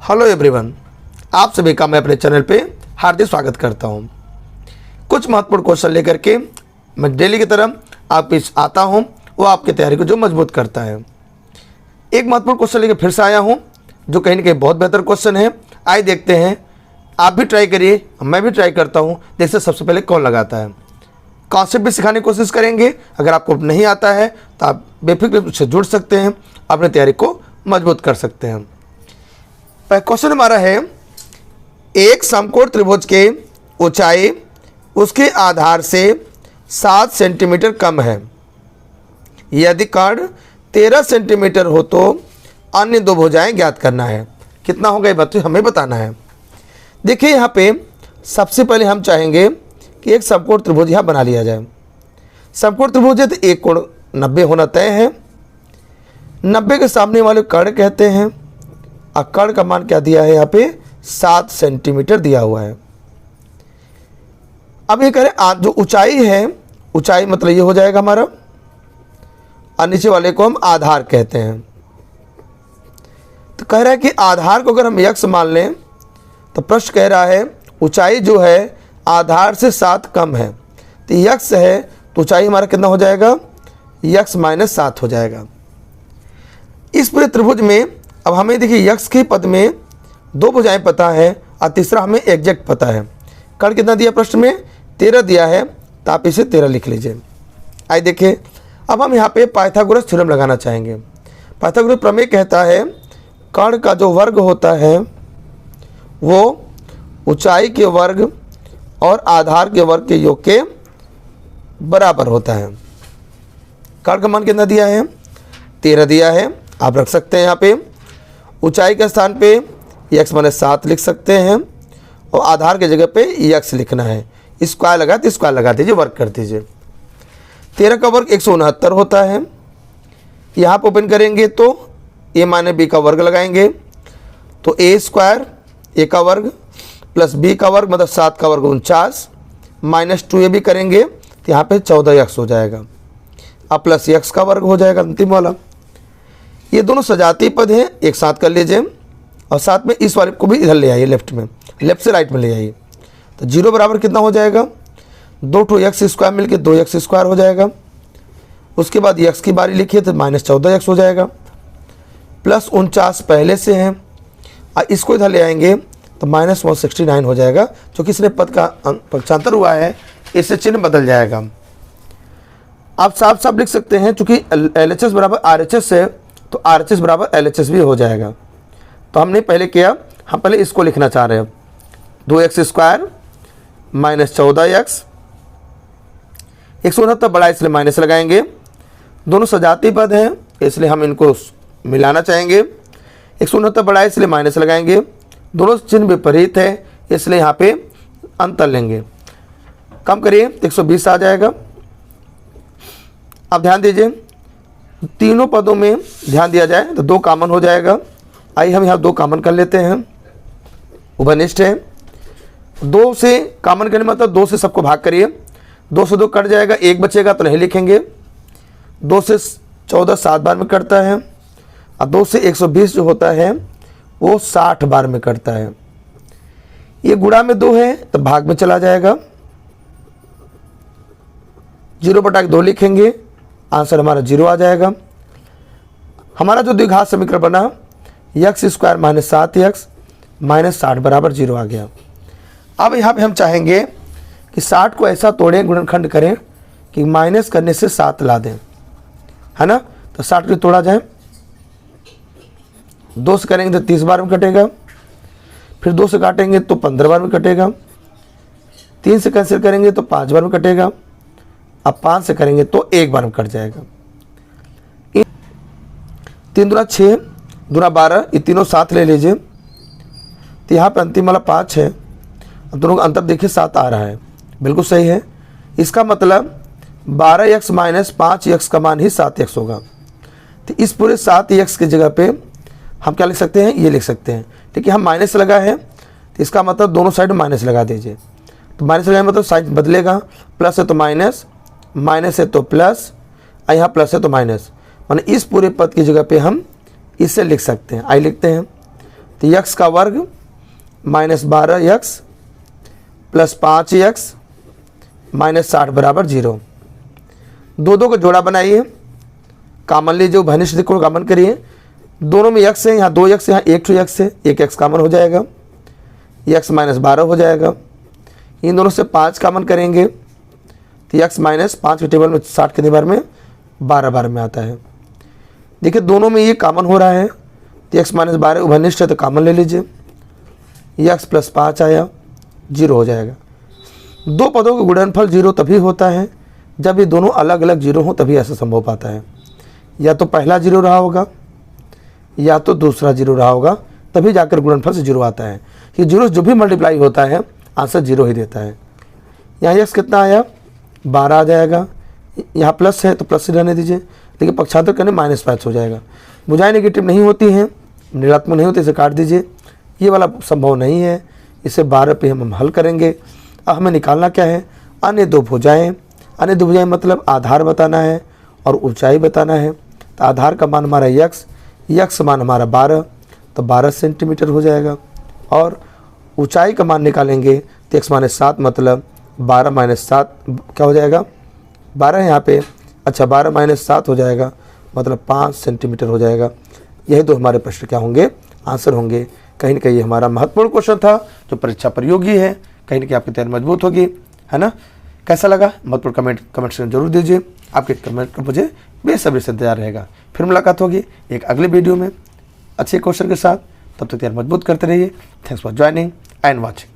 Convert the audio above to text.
Hello everyone, आप सभी का मैं अपने चैनल पे हार्दिक स्वागत करता हूं। कुछ महत्वपूर्ण क्वेश्चन लेकर के मैं डेली की तरह आप बीच आता हूं, वो आपकी तैयारी को जो मजबूत करता है। एक महत्वपूर्ण क्वेश्चन लेकर फिर से आया हूं, जो कहीं ना कहीं बहुत बेहतर क्वेश्चन है। आइए देखते हैं, आप भी ट्राई करिए, मैं भी ट्राई करता हूँ। देखते सबसे पहले कौन लगाता है। कॉन्सेप्ट भी सिखाने की कोशिश करेंगे। अगर आपको नहीं आता है तो आप बेफिक्र से जुड़ सकते हैं, अपनी तैयारी को मजबूत कर सकते हैं। क्वेश्चन हमारा है, एक समकोण त्रिभुज के ऊंचाई उसके आधार से 7 सेंटीमीटर कम है। यदि कर्ण 13 सेंटीमीटर हो तो अन्य दो भुजाएं ज्ञात करना है। कितना होगा ये बात हमें बताना है। देखिए यहाँ पे सबसे पहले हम चाहेंगे कि एक समकोण त्रिभुज यहाँ बना लिया जाए। समकोण त्रिभुज है तो एक कोण 90 होना तय है। 90 के सामने वाले कर्ण कहते हैं। कर्ण का मान क्या दिया है यहाँ पे, 7 सेंटीमीटर दिया हुआ है। अब ये करें, जो ऊंचाई है, ऊंचाई मतलब ये हो जाएगा हमारा, और नीचे वाले को हम आधार कहते हैं। तो कह रहा है कि आधार को अगर हम यक्स मान लें तो प्रश्न कह रहा है ऊंचाई जो है आधार से 7 कम है। तो यक्स है तो ऊंचाई हमारा कितना हो जाएगा, यक्स माइनस 7 हो जाएगा। इस पूरे त्रिभुज में अब हमें देखिए यक्स के पद में दो भुजाएं पता है और तीसरा हमें एग्जैक्ट पता है। कर्ण कितना दिया प्रश्न में, 13 दिया है, तो आप इसे 13 लिख लीजिए। आइए देखिए, अब हम यहाँ पे पाइथागोरस थ्योरम लगाना चाहेंगे। पाइथागोरस प्रमेय कहता है कर्ण का जो वर्ग होता है वो ऊंचाई के वर्ग और आधार के वर्ग के योग के बराबर होता है। कर्ण का मान कितना दिया है, 13 दिया है। आप रख सकते हैं यहाँ पे ऊंचाई के स्थान पे यक्स माइनस 7 लिख सकते हैं और आधार की जगह पे यक्स लिखना है। स्क्वायर लगा तो स्क्वायर लगा दीजिए, वर्क कर दीजिए। 13 का वर्ग 169 होता है। यहाँ पर ओपन करेंगे तो a माइनस बी का वर्ग लगाएंगे तो a स्क्वायर a का वर्ग प्लस b का वर्ग मतलब 7 का वर्ग 49 माइनस 2a भी करेंगे तो यहाँ पे 14 यक्स हो जाएगा। अब प्लस यक्स का वर्ग हो जाएगा अंतिम वाला। ये दोनों सजातीय पद हैं, एक साथ कर लीजिए और साथ में इस वाले को भी इधर ले आइए, लेफ्ट में, लेफ्ट से राइट में ले आइए। तो 0 बराबर कितना हो जाएगा, 2 यक्स स्क्वायर मिलकर 2 यक्स स्क्वायर हो जाएगा। उसके बाद यक्स की बारी लिखिए तो माइनस 14 यक्स हो जाएगा। प्लस 49 पहले से हैं और इसको इधर ले आएंगे तो माइनस 169 हो जाएगा। जो किसने पद का पक्षांतर हुआ है इससे चिन्ह बदल जाएगा। आप साफ साफ लिख सकते हैं, चूँकि LHS बराबर RHS है तो RHS बराबर LHS भी हो जाएगा। तो हमने पहले किया, हम पहले इसको लिखना चाह रहे हैं, 2 यक्स स्क्वायर माइनस 14 यक्स। 169 बड़ा इसलिए माइनस लगाएंगे। दोनों सजातीय पद हैं इसलिए हम इनको मिलाना चाहेंगे। 169 बड़ा इसलिए माइनस लगाएंगे। दोनों चिन्ह विपरीत है इसलिए यहाँ पे अंतर लेंगे। कम करिए 120 आ जाएगा। अब ध्यान दीजिए, तीनों पदों में ध्यान दिया जाए तो 2 कॉमन हो जाएगा। आइए हम यहाँ 2 कॉमन कर लेते हैं, उभयनिष्ठ है। 2 से कॉमन करने मतलब 2 से सबको भाग करिए, 2 से 2 कट जाएगा, 1 बचेगा तो नहीं लिखेंगे। 2 से 14 7 बार में कटता है और 2 से 120 जो होता है वो 60 बार में कटता है। ये गुणा में 2 है तो भाग में चला जाएगा। 0/2 लिखेंगे, आंसर हमारा 0 आ जाएगा। हमारा जो द्विघात समीकरण बना x square minus 7 x minus 60 बराबर 0 आ गया। अब यहाँ पे हम चाहेंगे कि 60 को ऐसा तोड़ें, गुणनखंड करें कि माइनस करने से 7 ला दें, है ना। तो 60 को तोड़ा जाए, 2 से करेंगे तो 30 बार में कटेगा, फिर 2 से काटेंगे तो 15 बार में कटेगा, 3 से कैंसिल करेंगे तो 5 बार में कटेगा, अब 5 से करेंगे तो 1 बार में कट जाएगा। 3 दूना 6 दूना 12, ये तीनों साथ ले लीजिए तो यहाँ पे अंतिम वाला 5 है। दोनों का अंतर देखिए 7 आ रहा है, बिल्कुल सही है। इसका मतलब 12 यक्स माइनस 5 यक्स का मान ही 7 यक्स होगा। तो इस पूरे 7 यक्स की जगह पे हम क्या लिख सकते हैं, ये लिख सकते हैं। लेकिन हम माइनस लगा है तो इसका मतलब दोनों साइड माइनस लगा दीजिए। तो माइनस लगाए मतलब साइड बदलेगा, प्लस है तो माइनस, माइनस है तो प्लस, और यहाँ प्लस है तो माइनस, माने इस पूरे पद की जगह पे हम इससे लिख सकते हैं। आई लिखते हैं तो यक्स का वर्ग minus 12x plus 5x minus 60 बराबर 0। दो को जोड़ा बनाइए, कॉमन लीजिए, उभयनिष्ठ को कॉमन करिए। दोनों में x है, यहाँ 2x यहाँ 1x है, 1x कॉमन हो जाएगा, x माइनस 12 हो जाएगा। इन दोनों से 5 कॉमन करेंगे तो x माइनस 5 के टेबल में 60 के बार में 12 में आता है। देखिए दोनों में ये कॉमन हो रहा है तो x माइनस 12 उभयनिष्ठ है तो कॉमन ले लीजिए, x प्लस 5 आया, 0 हो जाएगा। दो पदों का गुणनफल 0 तभी होता है जब ये दोनों अलग अलग 0 हो, तभी ऐसा संभव पाता है। या तो पहला 0 रहा होगा या तो दूसरा 0 रहा होगा, तभी जाकर गुणनफल से 0 आता है। ये 0 जो भी मल्टीप्लाई होता है आंसर 0 ही देता है। यहाँ x कितना आया, 12 आ जाएगा। यहाँ प्लस है तो प्लस ही रहने दीजिए, लेकिन पक्षांतर करने -5 हो जाएगा। भुजाएं नेगेटिव नहीं होती हैं, ऋणात्मक नहीं होती, इसे काट दीजिए। ये वाला संभव नहीं है, इसे 12 पे हम हल करेंगे। अब हमें निकालना क्या है, अन्य दो भुजाएं। अन्य दो भुजाएं मतलब आधार बताना है और ऊंचाई बताना है। तो आधार का मान हमारा यक्स मान हमारा 12, तो 12 सेंटीमीटर हो जाएगा। और ऊंचाई का मान निकालेंगे तो x माइनस 7 मतलब 12 माइनस 7 क्या हो जाएगा, 12 यहाँ पे, अच्छा 12 माइनस 7 हो जाएगा मतलब 5 सेंटीमीटर हो जाएगा। यही दो हमारे प्रश्न क्या होंगे, आंसर होंगे। कहीं ना कहीं हमारा महत्वपूर्ण क्वेश्चन था जो परीक्षा प्रयोगी है, कहीं ना कहीं आपकी तैयारी मजबूत होगी, है ना। कैसा लगा महत्वपूर्ण कमेंट सेक्शन जरूर दीजिए। आपके कमेंट का मुझे बेसब्री से इंतजार रहेगा। फिर मुलाकात होगी एक अगले वीडियो में अच्छे क्वेश्चन के साथ। तब तक तैयारी मजबूत करते रहिए। Thanks for joining and watching.